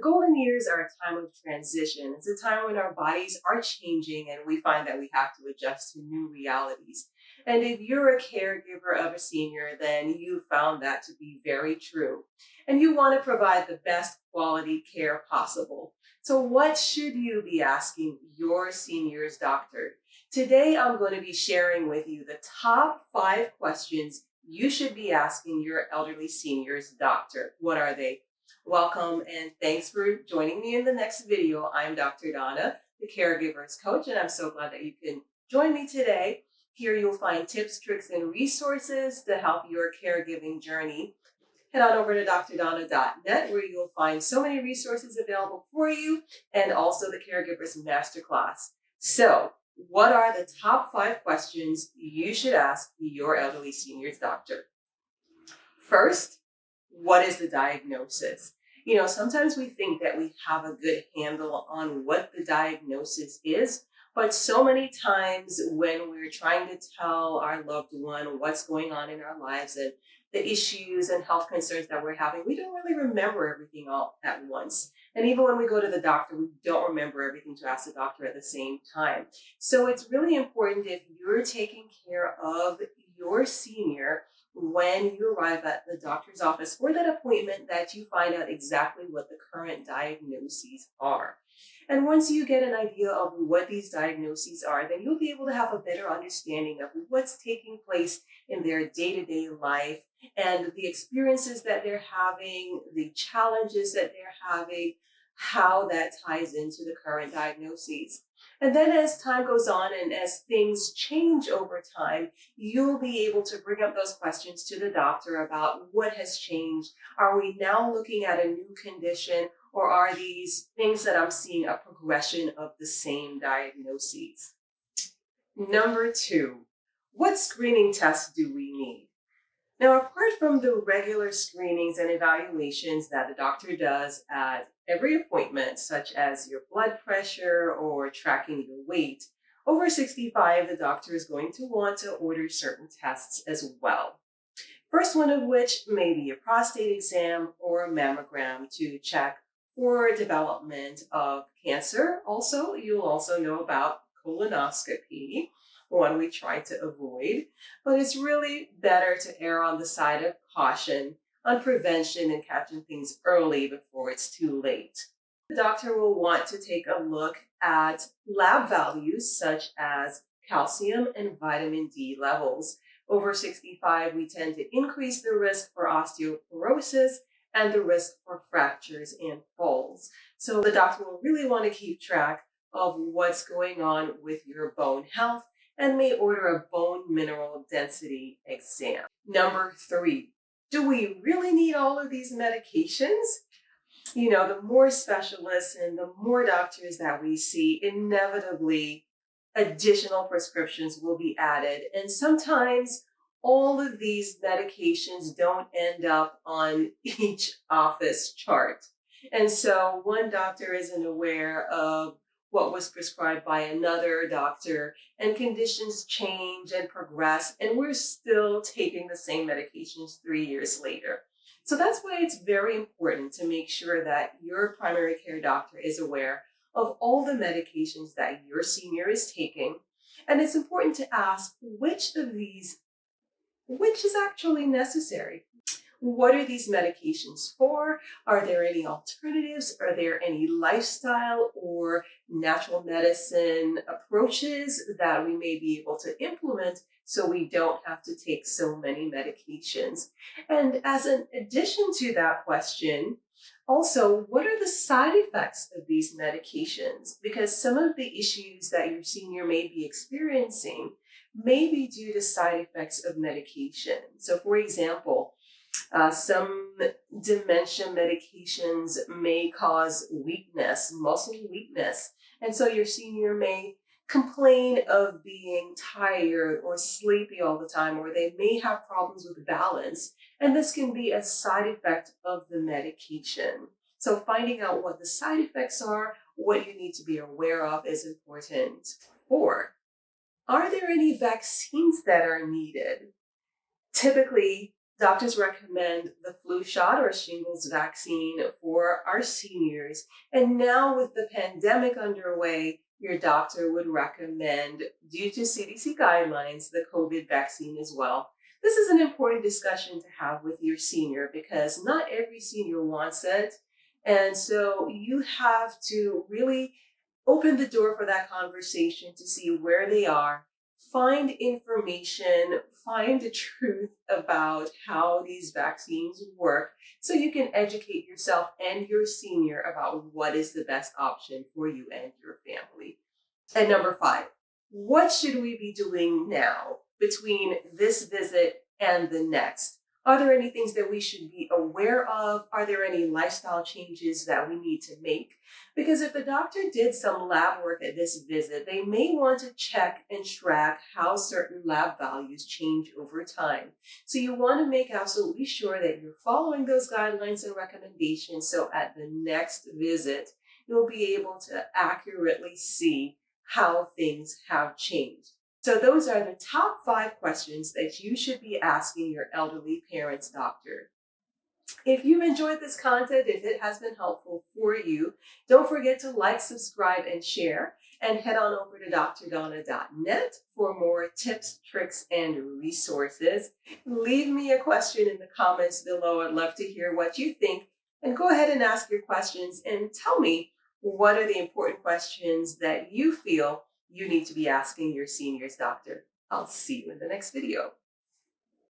golden years are a time of transition. It's a time when our bodies are changing and we find that we have to adjust to new realities. And if you're a caregiver of a senior, then you found that to be very true. And you want to provide the best quality care possible. So what should you be asking your senior's doctor? Today, I'm going to be sharing with you the top 5 questions you should be asking your elderly senior's doctor. What are they? Welcome and thanks for joining me in the next video. I'm Dr. Donna, the caregiver's coach, and I'm so glad that you can join me today. Here you'll find tips, tricks, and resources to help your caregiving journey. Head on over to drdonna.net where you'll find so many resources available for you and also the Caregiver's Masterclass. So, what are the top 5 questions you should ask your elderly senior's doctor? First, what is the diagnosis? Sometimes we think that we have a good handle on what the diagnosis is, but so many times when we're trying to tell our loved one what's going on in our lives and the issues and health concerns that we're having, we don't really remember everything all at once. And even when we go to the doctor, we don't remember everything to ask the doctor at the same time. So it's really important, if you're taking care of your senior when you arrive at the doctor's office for that appointment, that you find out exactly what the current diagnoses are. And once you get an idea of what these diagnoses are, then you'll be able to have a better understanding of what's taking place in their day-to-day life and the experiences that they're having, the challenges that they're having, how that ties into the current diagnoses. And then as time goes on and as things change over time, you'll be able to bring up those questions to the doctor about what has changed. Are we now looking at a new condition, or are these things that I'm seeing a progression of the same diagnoses? Number 2, what screening tests do we need? Now, apart from the regular screenings and evaluations that the doctor does at every appointment, such as your blood pressure or tracking your weight, over 65, the doctor is going to want to order certain tests as well. First one of which may be a prostate exam or a mammogram to check for development of cancer. Also, you'll also know about colonoscopy, one we try to avoid, but it's really better to err on the side of caution on prevention and catching things early before it's too late. The doctor will want to take a look at lab values such as calcium and vitamin D levels. Over 65, we tend to increase the risk for osteoporosis and the risk for fractures and falls. So the doctor will really want to keep track of what's going on with your bone health and may order a bone mineral density exam. Number 3, do we really need all of these medications? The more specialists and the more doctors that we see, inevitably additional prescriptions will be added. And sometimes all of these medications don't end up on each office chart. And so one doctor isn't aware of what was prescribed by another doctor, and conditions change and progress, and we're still taking the same medications 3 years later. So that's why it's very important to make sure that your primary care doctor is aware of all the medications that your senior is taking. And it's important to ask which is actually necessary. What are these medications for? Are there any alternatives? Are there any lifestyle or natural medicine approaches that we may be able to implement so we don't have to take so many medications? And as an addition to that question, also, what are the side effects of these medications? Because some of the issues that your senior may be experiencing may be due to side effects of medication. So for example, some dementia medications may cause weakness, muscle weakness. And so your senior may complain of being tired or sleepy all the time, or they may have problems with balance. And this can be a side effect of the medication. So finding out what the side effects are, what you need to be aware of, is important. 4, are there any vaccines that are needed? Typically, Doctors recommend the flu shot or shingles vaccine for our seniors. And now, with the pandemic underway, your doctor would recommend, due to CDC guidelines, the COVID vaccine as well. This is an important discussion to have with your senior because not every senior wants it. And so you have to really open the door for that conversation to see where they are, find information, find the truth about how these vaccines work so you can educate yourself and your senior about what is the best option for you and your family. And number five, what should we be doing now between this visit and the next? Are there any things that we should be aware of? Are there any lifestyle changes that we need to make? Because if the doctor did some lab work at this visit, they may want to check and track how certain lab values change over time. So you want to make absolutely sure that you're following those guidelines and recommendations so at the next visit, you'll be able to accurately see how things have changed. So those are the top 5 questions that you should be asking your elderly parents' doctor. If you've enjoyed this content, if it has been helpful for you, don't forget to like, subscribe, and share. And head on over to drdonna.net for more tips, tricks, and resources. Leave me a question in the comments below. I'd love to hear what you think. And go ahead and ask your questions and tell me what are the important questions that you feel you need to be asking your senior's doctor. I'll see you in the next video.